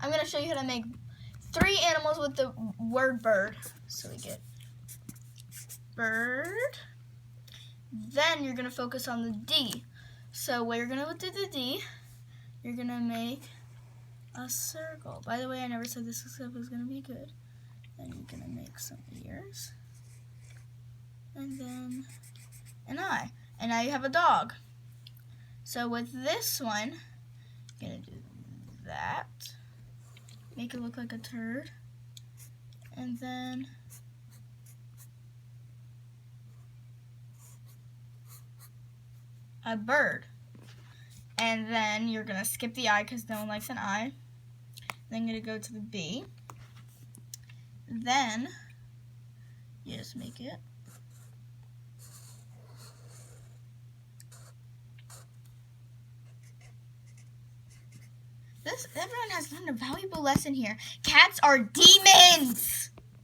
I'm going to show you how to make 3 animals with the word bird. So we get bird. Then you're going to focus on the D. So what you're going to do the D, you're going to make a circle. By the way, I never said this stuff was going to be good. Then you're going to make some ears. And then an eye. And now you have a dog. So with this one, you're going to do that. Make it look like a turd. And then a bird. And then you're going to skip the eye because no one likes an eye. Then you're going to go to the B. Then you just make it. Everyone has learned a valuable lesson here. Cats are demons!